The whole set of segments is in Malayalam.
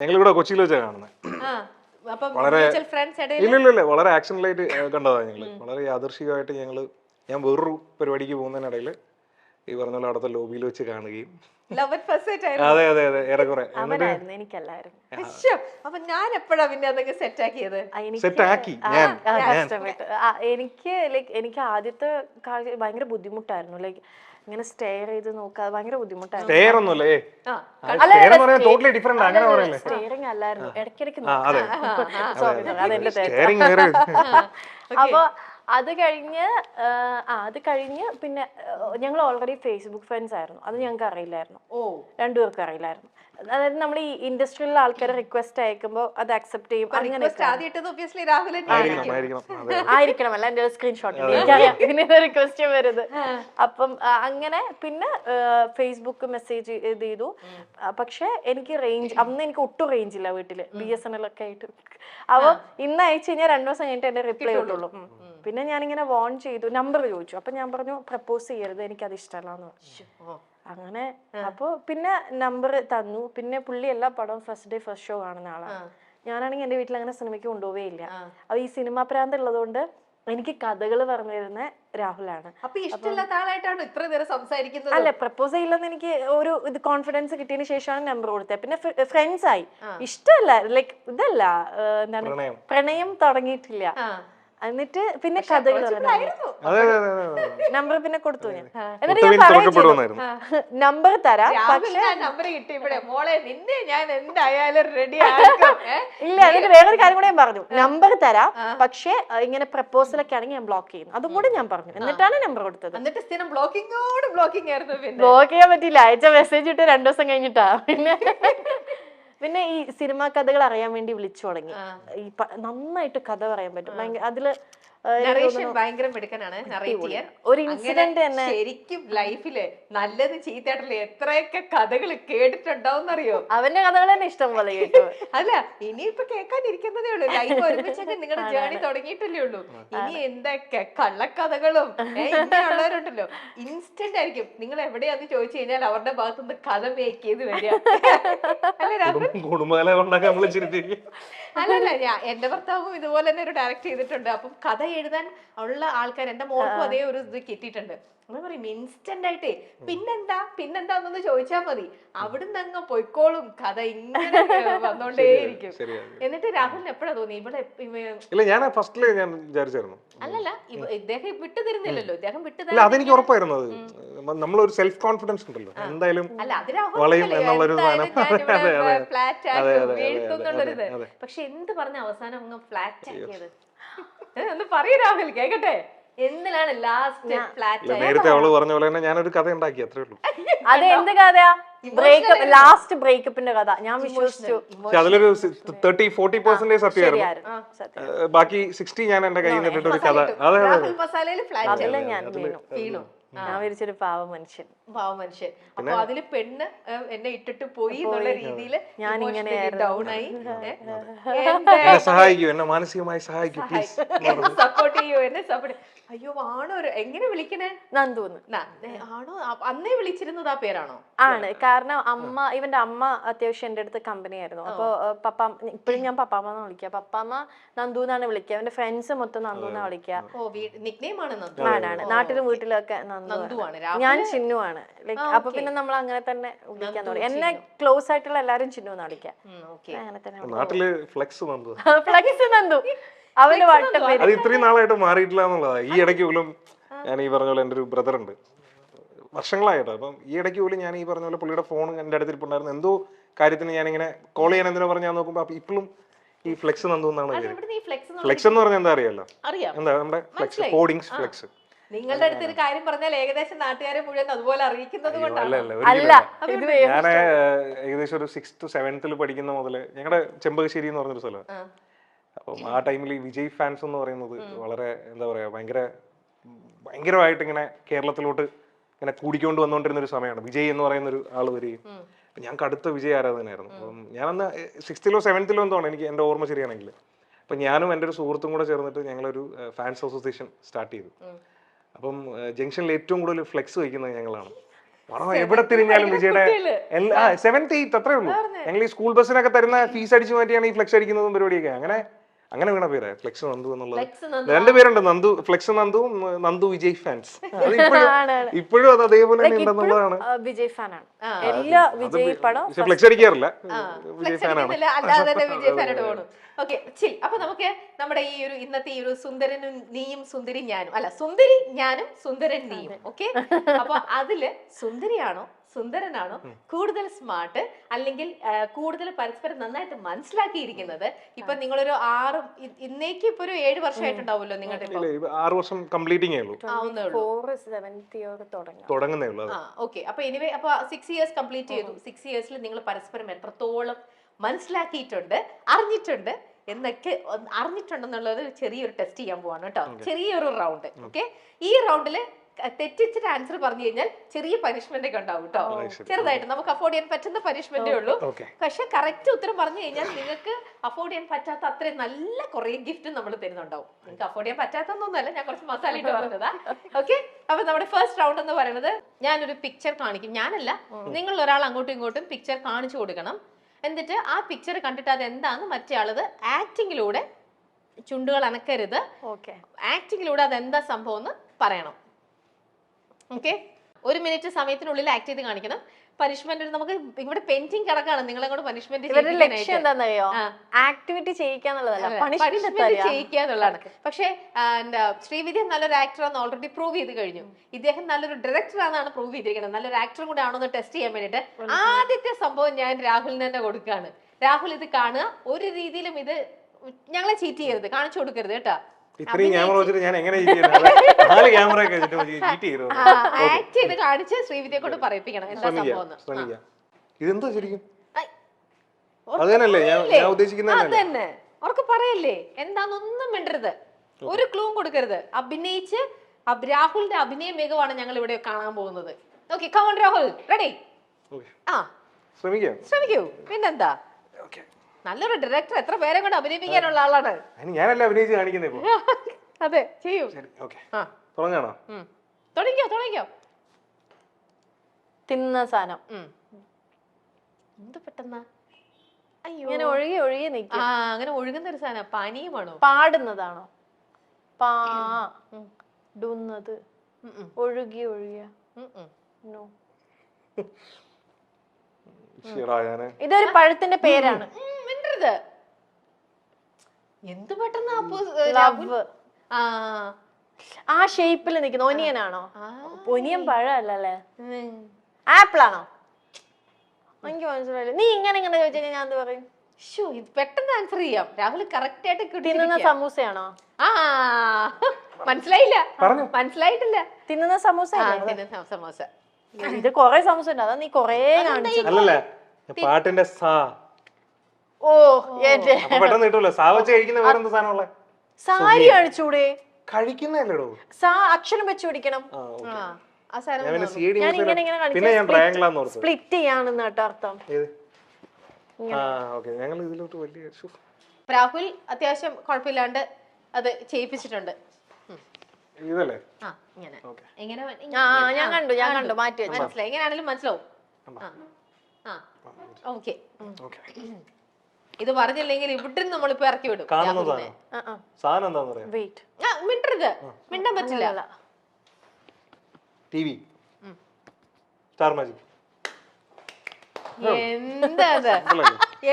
ഞങ്ങളിവിടെ കൊച്ചിയിൽ വെച്ചാണ് കാണുന്നത്. വളരെ ഇല്ല വളരെ ആക്ഷനിലായിട്ട് കണ്ടതാണ് ഞങ്ങള്. വളരെ യാദൃശികമായിട്ട് ഞാൻ വേറൊരു പരിപാടിക്ക് പോകുന്നതിനിടയിൽ ഈ പറഞ്ഞ പോലെ അവിടുത്തെ ലോബിയിൽ വെച്ച് കാണുകയും അതെ അതെ അതെ ഏറെക്കുറെ ഞാൻ എപ്പോഴാ പിന്നെ അതൊക്കെ സെറ്റാക്കി ഞാൻ എനിക്ക് ആദ്യത്തെ ഭയങ്കര ബുദ്ധിമുട്ടായിരുന്നു. ലൈക്ക് ഇങ്ങനെ സ്റ്റെയർ ചെയ്ത് നോക്കാതെ ഭയങ്കര ബുദ്ധിമുട്ടായിരുന്നു. സ്റ്റെയറിംഗ് അല്ലായിരുന്നു, ഇടയ്ക്കിടയ്ക്ക് അപ്പൊ അത് കഴിഞ്ഞ് പിന്നെ ഞങ്ങൾ ഓൾറെഡി ഫേസ്ബുക്ക് ഫ്രണ്ട്സ് ആയിരുന്നു. അത് ഞങ്ങൾക്ക് അറിയില്ലായിരുന്നു, രണ്ടുപേർക്കും അറിയില്ലായിരുന്നു. അതായത് നമ്മൾ ഈ ഇൻഡസ്ട്രിയിലെ ആൾക്കാരെ റിക്വസ്റ്റ് അയക്കുമ്പോൾ അത് അക്സെപ്റ്റ് ചെയ്യും, അങ്ങനെ ആയിരിക്കണം. അല്ല എന്റെ സ്ക്രീൻഷോട്ട് എനിക്കറിയാം പിന്നെ റിക്വസ്റ്റ് വരുന്നത്. അപ്പം അങ്ങനെ പിന്നെ ഫേസ്ബുക്ക് മെസ്സേജ് ചെയ്തു. പക്ഷെ എനിക്ക് അന്ന് എനിക്ക് ഒട്ടും റേഞ്ച് ഇല്ല വീട്ടില്, BSNL ഒക്കെ ആയിട്ട്. അപ്പൊ ഇന്ന് അയച്ചു കഴിഞ്ഞാൽ 2 ദിവസം കഴിഞ്ഞിട്ട് എന്റെ റിപ്ലൈ കിട്ടുള്ളൂ. പിന്നെ ഞാനിങ്ങനെ വോൺ ചെയ്തു, നമ്പർ ചോദിച്ചു. അപ്പൊ ഞാൻ പറഞ്ഞു പ്രപ്പോസ് ചെയ്യരുത്, എനിക്കത് ഇഷ്ടമല്ലാന്ന് പറഞ്ഞു. അങ്ങനെ അപ്പൊ പിന്നെ നമ്പർ തന്നു. പിന്നെ പുള്ളി എല്ലാ പടവും ഫസ്റ്റ് ഡേ ഫസ്റ്റ് ഷോ കാണുന്ന ആളാണ്. ഞാനാണെങ്കിൽ എന്റെ വീട്ടിൽ അങ്ങനെ സിനിമയ്ക്ക് കൊണ്ടുപോവേ ഇല്ല. അപ്പൊ ഈ സിനിമാ പ്രാന്ത് ഉള്ളതുകൊണ്ട് എനിക്ക് കഥകൾ പറഞ്ഞു തരുന്ന രാഹുലാണ്. അല്ല, പ്രപ്പോസ് ചെയ്യില്ലെന്ന് എനിക്ക് ഒരു ഇത് കോൺഫിഡൻസ് കിട്ടിയതിന് ശേഷമാണ് നമ്പർ കൊടുത്തത്. പിന്നെ ഫ്രണ്ട്സ് ആയി. ഇഷ്ടമല്ല, ലൈക്ക് ഇതല്ല, എന്താണ്, പ്രണയം തുടങ്ങിയിട്ടില്ല. എന്നിട്ട് പിന്നെ കഥകൾ നമ്പർ പിന്നെ കൊടുത്തു ഞാൻ. എന്നിട്ട് ഞാൻ പറയുന്നു നമ്പർ തരാം, പക്ഷെ ഇല്ല. എന്നിട്ട് വേറൊരു കാര്യം കൂടെ ഞാൻ പറഞ്ഞു, നമ്പർ തരാം പക്ഷെ ഇങ്ങനെ പ്രപ്പോസലൊക്കെ ആണെങ്കിൽ ഞാൻ ബ്ലോക്ക് ചെയ്യും. അതും കൂടെ ഞാൻ പറഞ്ഞു. എന്നിട്ടാണ് നമ്പർ കൊടുത്തത്. ബ്ലോക്ക് ചെയ്യാൻ പറ്റില്ല, അയച്ച മെസ്സേജ് ഇട്ട് 2 ദിവസം കഴിഞ്ഞിട്ടാ. പിന്നെ ഈ സിനിമാ കഥകൾ അറിയാൻ വേണ്ടി വിളിച്ചു തുടങ്ങി. ഈ നന്നായിട്ട് കഥ പറയാൻ പറ്റും. അതില് ഭയങ്കര മിടുക്കനാണ് ഒരു ഇൻസിഡന്റ് തന്നെ. ശരിക്കും ലൈഫില് നല്ലത് ചീത്തയായിട്ടുള്ള എത്രയൊക്കെ കഥകൾ കേട്ടിട്ടുണ്ടാവുന്നറിയോ? അവന്റെ കഥകൾ തന്നെ ഇഷ്ടം പോലെ കേട്ടു. അല്ല, ഇനിയിപ്പൊ കേൾക്കാനിരിക്കുന്നതേ ഉള്ളൂ. ലൈഫ് ഒരുമിച്ചൊക്കെ നിങ്ങളുടെ ജേർണി തുടങ്ങിയിട്ടല്ലേ ഉള്ളൂ. ഇനി എന്തൊക്കെ കള്ളക്കഥകളും ഇങ്ങനെയുള്ളവരുണ്ടല്ലോ, ഇൻസ്റ്റന്റ് ആയിരിക്കും. നിങ്ങൾ എവിടെയാന്ന് ചോദിച്ചു കഴിഞ്ഞാൽ അവരുടെ ഭാഗത്തുനിന്ന് കഥ മേക്ക് ചെയ്ത് വരിക. അല്ലല്ല, എന്റെ ഭർത്താവും ഇതുപോലെ തന്നെ ഒരു ഡയറക്റ്റ് ചെയ്തിട്ടുണ്ട്. അപ്പം കഥ എഴുതാൻ ഉള്ള ആൾക്കാർ എന്റെ മോൾക്കും അതേ ഒരു ഇത് കിട്ടിയിട്ടുണ്ട്. നമ്മൾ പറയും ഇൻസ്റ്റന്റ് ആയിട്ടേ പിന്നെന്താന്നൊന്ന് ചോദിച്ചാൽ മതി, അവിടുന്ന് അങ്ങ് പൊയ്ക്കോളും. കഥ ഇങ്ങനെ വന്നോണ്ടേയിരിക്കും. എന്നിട്ട് രാഹുലിന് എപ്പോഴാ തോന്നി ഇവിടെ? അല്ലല്ല, ഇദ്ദേഹം വിട്ടു തരുന്നില്ലല്ലോ. ഇദ്ദേഹം വിട്ടുതരാൻ അതെനിക്ക് ഉറപ്പായിരുന്നു. നമ്മളൊരു സെൽഫ് കോൺഫിഡൻസ് ഉണ്ടല്ലോ എന്തായാലും. പക്ഷെ എന്ത് പറഞ്ഞ അവസാനം അങ്ങ് ഫ്ലാറ്റ് ആക്കിയത്? ഒന്ന് പറയൂ രാഹുൽ, കേക്കട്ടെ. എന്തിനാണ് ലാസ്റ്റ് ഫ്ലാറ്റ്? നേരത്തെ അവള് പറഞ്ഞ പോലെ തന്നെ ഞാനൊരു കഥ ഉണ്ടാക്കി, അത്രേ ഉള്ളൂ. അത് എന്ത് കഥയാ? ലാസ്റ്റ് ബ്രേക്കപ്പിന്റെ കഥ. ഞാൻ വിശ്വസിച്ചു. അതിലൊരു 30-40% സത്യമായിരുന്നു. ബാക്കി 60 ഞാൻ എന്റെ കയ്യിൽ നിന്നിട്ട് ഒരു കഥ. അതെ, ഞാൻ വീണു. ഞാൻ വിരിച്ചൊരു പാവ മനുഷ്യൻ. അപ്പൊ അതില് പെണ്ണ് എന്നെ ഇട്ടിട്ട് പോയി എന്നുള്ള രീതിയിൽ ഞാൻ ഇങ്ങനെ ഡൗൺ ആയി. സഹായിക്കൂ, എന്നെ മാനസികമായി സഹായിക്കൂ, സപ്പോർട്ട് ചെയ്യൂ, എന്നെ സപ്പോർട്ട്. അയ്യോ, ആണോ? എങ്ങനെ വിളിക്കണേ? നന്ദൂന്ന്. ആണോ? അന്നേ വിളിച്ചിരുന്നത് ആ പേരാണോ? ആണ്. കാരണം ഇവന്റെ അമ്മ അത്യാവശ്യം എന്റെ അടുത്ത് കമ്പനി ആയിരുന്നു. അപ്പൊ ഇപ്പഴും ഞാൻ പപ്പാമ്മന്ന് വിളിക്കുക. പപ്പാമ്മ നന്ദൂന്നാണ് വിളിക്കുക. അവന്റെ ഫ്രണ്ട്സ് മൊത്തം നന്ദൂന്നാ വിളിക്കുക. ആണ്. നാട്ടിലും വീട്ടിലൊക്കെ നന്ദുവാണ്. ഞാൻ ചിന്നു ആണ്. ലൈക്ക് അപ്പൊ പിന്നെ നമ്മൾ അങ്ങനെ തന്നെ വിളിക്കാൻ തുടങ്ങി. എന്നെ ക്ലോസ് ആയിട്ടുള്ള എല്ലാരും ചിന്നു എന്നാ വിളിക്കുക. അങ്ങനെ തന്നെ ഫ്ലെക്സ് നന്ദു. അവന് വട്ടം പേര്. അത് ഇത്രയും നാളായിട്ട് മാറിയിട്ടില്ല എന്നുള്ളതാ. ഈ ഇടയ്ക്ക് പോലും ഞാൻ ഈ പറഞ്ഞ പോലെ എൻ്റെ ഒരു ബ്രദർ ഉണ്ട്, വർഷങ്ങളായിട്ടോ. അപ്പം ഈ ഇടയ്ക്ക് പോലും ഞാൻ ഈ പറഞ്ഞ പോലെ പുള്ളിയുടെ ഫോൺ എൻ്റെ അടുത്തിരിപ്പുണ്ടായിരുന്നു. എന്തോ കാര്യത്തിന് ഞാനിങ്ങനെ കോൾ ചെയ്യാൻ എന്തിനാ പറഞ്ഞാൽ നോക്കുമ്പോൾ ഇപ്പോഴും ഈ ഫ്ലെക്സ് നന്ദു എന്നാണ് പേര്. ഫ്ലെക്സ് എന്ന് പറഞ്ഞാൽ എന്താ അറിയാലോ? എന്താ നമ്മുടെ ഫ്ലെക്സ്, ഹോർഡിങ്സ് ഫ്ലെക്സ്. നിങ്ങളുടെ അടുത്ത് ഒരു കാര്യം പറഞ്ഞാൽ ഏകദേശം നാട്ടുകാരെ മുഴുവൻ അതുപോലെ അറിയിക്കുന്നത് കൊണ്ടാണ്. ഞാൻ ഏകദേശം ഒരു 6th 7th പഠിക്കുന്ന മുതല് ഞങ്ങളുടെ ചെമ്പകശ്ശേരി എന്ന് പറഞ്ഞൊരു സ്ഥലം. അപ്പം ആ ടൈമിൽ ഈ വിജയ് ഫാൻസ് എന്ന് പറയുന്നത് വളരെ എന്താ പറയാ ഭയങ്കരമായിട്ട് ഇങ്ങനെ കേരളത്തിലോട്ട് ഇങ്ങനെ കൂടിക്കൊണ്ട് വന്നുകൊണ്ടിരുന്ന ഒരു സമയമാണ്. വിജയ് എന്ന് പറയുന്ന ഒരു ആള് വരികയും ഞാൻ കടുത്ത വിജയ് ആരാധകനായിരുന്നു. അപ്പം ഞാനന്ന് 6th 7th എന്തോണ് എനിക്ക് എൻ്റെ ഓർമ്മ ശരിയാണെങ്കിൽ. അപ്പം ഞാനും എൻ്റെ ഒരു സുഹൃത്തും കൂടെ ചേർന്നിട്ട് ഞങ്ങളൊരു ഫാൻസ് അസോസിയേഷൻ സ്റ്റാർട്ട് ചെയ്തു. അപ്പം ജംഗ്ഷനിൽ ഏറ്റവും കൂടുതൽ ഫ്ലെക്സ് വയ്ക്കുന്നത് ഞങ്ങളാണ്. എവിടെ തിരിഞ്ഞാലും വിജയുടെ എല്ലാ 7th 8th അത്രേ ഉള്ളൂ. ഞങ്ങൾ ഈ സ്കൂൾ ബസ്സിനൊക്കെ തരുന്ന ഫീസ് അടിച്ചു മാറ്റിയാണ് ഈ ഫ്ലെക്സ് അടിക്കുന്നതും പരിപാടിയൊക്കെ. അങ്ങനെ വീണ പേര് ഫ്ലെക്സ് നന്ദു എന്നുള്ളത്. രണ്ടുപേരുണ്ട്, നന്ദു ഫ്ലെക്സ് നന്ദുവും നന്ദു വിജയ് ഫാൻസ്. ഇപ്പോഴും അത് അതേപോലെ തന്നെ ഉണ്ടെന്നുള്ളതാണ്. വിജയ് ഫാനാണ്, എല്ലാ വിജയ് പടം ഫ്ലെക്സ് അടിക്കാറില്ല, വിജയ് ഫാനാണ്. അല്ലാതെ തന്നെ വിജയ് ഫാനായിട്ട് പോകണം. ഓക്കെ ചിൽ. അപ്പൊ നമുക്ക് നമ്മുടെ ഈ ഒരു ഇന്നത്തെ ഈ ഒരു സുന്ദരനും നീയും സുന്ദരി ഞാനും, അല്ല സുന്ദരി ഞാനും സുന്ദരൻ നീയും. ഓക്കെ, അപ്പൊ അതില് സുന്ദരിയാണോ സുന്ദരനാണോ കൂടുതൽ സ്മാർട്ട്, അല്ലെങ്കിൽ കൂടുതൽ പരസ്പരം നന്നായിട്ട് മനസ്സിലാക്കിയിരിക്കുന്നത്? ഇപ്പൊ നിങ്ങളൊരു 6 ഇന്നേക്ക് ഇപ്പൊ ഒരു 7 വർഷമായിട്ടുണ്ടാവുമല്ലോ നിങ്ങളുടെ? 6 വർഷം കംപ്ലീറ്റിംഗ് ഉള്ളൂ, തുടങ്ങുന്നേ ഉള്ളൂ. ഓക്കെ, അപ്പൊ എനിവേ അപ്പൊ 6 ഇയേഴ്സ് കംപ്ലീറ്റ് ചെയ്തു. 6 ഇയേഴ്സിൽ നിങ്ങൾ പരസ്പരം എത്രത്തോളം മനസ്സിലാക്കിയിട്ടുണ്ട്, അറിഞ്ഞിട്ടുണ്ട് എന്നൊക്കെ അറിഞ്ഞിട്ടുണ്ടെന്നുള്ളത് ചെറിയൊരു ടെസ്റ്റ് ചെയ്യാൻ പോവാണ് കേട്ടോ. ചെറിയൊരു റൗണ്ട്. ഓക്കെ, ഈ റൗണ്ടില് തെറ്റിച്ചിട്ട് ആൻസർ പറഞ്ഞു കഴിഞ്ഞാൽ ചെറിയ പനിഷ്മെന്റ് ഒക്കെ ഉണ്ടാവും കേട്ടോ. ചെറുതായിട്ട് നമുക്ക് അഫോർഡ് ചെയ്യാൻ പറ്റുന്ന പനിഷ്മെന്റേ ഉള്ളൂ. പക്ഷെ കറക്റ്റ് ഉത്തരം പറഞ്ഞു കഴിഞ്ഞാൽ നിങ്ങൾക്ക് അഫോർഡ് ചെയ്യാൻ പറ്റാത്ത അത്രയും നല്ല കുറെ ഗിഫ്റ്റ് നമ്മൾ തരുന്നുണ്ടാവും. നിങ്ങൾക്ക് അഫോർഡ് ചെയ്യാൻ പറ്റാത്തൊന്നുമല്ല, ഞാൻ കുറച്ച് മസാല ഇട്ട് പറഞ്ഞതാ. ഓക്കെ, അപ്പൊ നമ്മുടെ ഫസ്റ്റ് റൗണ്ട് എന്ന് പറയുന്നത് ഞാനൊരു പിക്ചർ കാണിക്കും. ഞാനല്ല, നിങ്ങൾ ഒരാൾ അങ്ങോട്ടും ഇങ്ങോട്ടും പിക്ചർ കാണിച്ചു കൊടുക്കണം. എന്നിട്ട് ആ പിക്ചർ കണ്ടിട്ട് അത് എന്താന്ന് മറ്റേ ആളത് ആക്ടിങ്ങിലൂടെ, ചുണ്ടുകൾ അനക്കരുത്, ആക്ടിങ്ങിലൂടെ അതെന്താ സംഭവം എന്ന് പറയണം. ഓക്കെ, 1 മിനിറ്റ് സമയത്തിനുള്ളിൽ ആക്ട് ചെയ്ത് കാണിക്കണം. പനിഷ്മെന്റ് നമുക്ക് ഇവിടെ പെയിന്റിംഗ് കിടക്കാണ്, നിങ്ങളെ കൊണ്ട് പനിഷ്മെന്റ് ആക്ടിവിറ്റി ചെയ്യിക്കാന്നുള്ളതല്ല, ചെയ്യിക്കാന്നുള്ളതാണ്. പക്ഷെ ശ്രീവിദ്യ നല്ലൊരു ആക്ടറാന്ന് ഓൾറെഡി പ്രൂവ് ചെയ്ത് കഴിഞ്ഞു. ഇദ്ദേഹം നല്ലൊരു ഡയറക്ടർ ആണെന്നാണ് പ്രൂവ് ചെയ്തിരിക്കുന്നത്. നല്ലൊരു ആക്ടറും കൂടെ ആണോ എന്ന് ടെസ്റ്റ് ചെയ്യാൻ വേണ്ടിട്ട് ആദ്യത്തെ സംഭവം ഞാൻ രാഹുലിന് തന്നെ കൊടുക്കുകയാണ്. രാഹുൽ ഇത് കാണുക, ഒരു രീതിയിലും ഇത് ഞങ്ങളെ ചീറ്റ് ചെയ്യരുത്, കാണിച്ചു കൊടുക്കരുത് കേട്ടോ. ഇത്രയും ക്യാമറ വെച്ചിട്ട് ഞാൻ എങ്ങനെ ആക്ട് ചെയ്ത് കാണിച്ച് ശ്രീവിദ്യയെ കൊണ്ട് പറയിപ്പിക്കണം എന്താ സംഭവം. ഇതെന്താ ശരിക്കും അതല്ലേ ഞാൻ ഉദ്ദേശിക്കുന്നത്? അതന്നെ, അവർക്ക് പറയല്ലേ എന്താന്നൊന്നും മിണ്ടരുത്, ഒരു ക്ലൂവും കൊടുക്കരുത്. അഭിനയിച്ച് രാഹുലിന്റെ അഭിനയ മികവാണ് ഞങ്ങൾ ഇവിടെ കാണാൻ പോകുന്നത്. Okay, come on Rahul, ready? ശ്രമിക്കൂ, പിന്നെന്താ. നല്ലൊരു ഡയറക്ടർ, എത്ര പേരെ കൊണ്ട് അഭിനയിപ്പിക്കാനുള്ള ആളാണ്. ഞാനല്ല അഭിനയിച്ച് കാണിക്കുന്നത്. അതെ, ചെയ്യൂ. തുടങ്ങിക്കോ. തിന്ന സാധനം എന്ത് പെട്ടെന്നാ? അയ്യോ, ഇങ്ങനെ ഒഴുകി നിൽക്കും. അങ്ങനെ ഒഴുകുന്ന ഒരു സാധനം. പാനീയമാണോ? പാടുന്നതാണോ? പാടുന്നത്, ഒഴുകിയ. ഇതൊരു പഴത്തിന്റെ പേരാണ്. എന്ത് പെട്ടെന്ന് ആ ഷേപ്പിൽ നിൽക്കുന്ന ഒനിയനാണോ? ഒനിയൻ പഴല്ലേ, ആപ്പിൾ ആണോ? എനിക്ക് മനസ്സിലായില്ല. നീ ഇങ്ങനെ ചോദിച്ചു കഴിഞ്ഞാൽ ഞാൻ എന്ത് പറയും? പെട്ടെന്ന് ആൻസർ ചെയ്യാം. രാഹുൽ കറക്റ്റ് ആയിട്ട് തിന്നുന്ന സമൂസയാണോ? മനസ്സിലായിട്ടില്ല. തിന്നുന്ന സമൂസ. സമൂസ. ഇത് കൊറേ സമൂസ ഉണ്ട്, അതാ നീ കൊറേ കാണിച്ചു. പാട്ടിന്റെ സാരി കാണിച്ചൂടെ? കഴിക്കുന്നല്ലോ, അക്ഷരം വെച്ച് പിടിക്കണം. സ്പ്ലിറ്റ് ചെയ്യാണെന്ന് കേട്ടോ അർത്ഥം. രാഹുൽ അത്യാവശ്യം കുഴപ്പമില്ലാണ്ട് അത് ചെയ്യിപ്പിച്ചിട്ടുണ്ട്. ഞാൻ കണ്ടു മാറ്റി വെച്ചു. മനസ്സിലായി, എങ്ങനെയാണെങ്കിലും മനസ്സിലാവും. ഓക്കെ, ഇത് പറഞ്ഞില്ലെങ്കിൽ ഇവിടെ നമ്മളിപ്പോ ഇറക്കി വിടും. മിണ്ടരുത്, മിണ്ടാൻ പറ്റില്ല.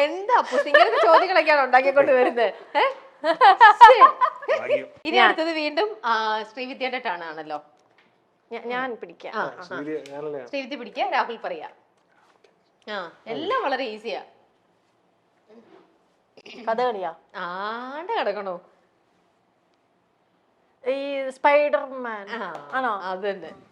എന്താ ഇങ്ങനത്തെ ചോദ്യങ്ങളൊക്കെയാണ് ഉണ്ടാക്കിക്കൊണ്ട് വരുന്നത്? ഇനി അടുത്തത് വീണ്ടും ശ്രീവിദ്യയുടെ ടേൺ ആണല്ലോ. ഞാൻ പിടിക്കാം. ശ്രീവിദ്യ പിടിക്കുക, രാഹുൽ പറയാ. എല്ലാം വളരെ ഈസിയാ. കഥകളിയാ? ആണ്ട് കിടക്കണോ? ഈ സ്പൈഡർമാൻ ആണോ? അതന്നെ.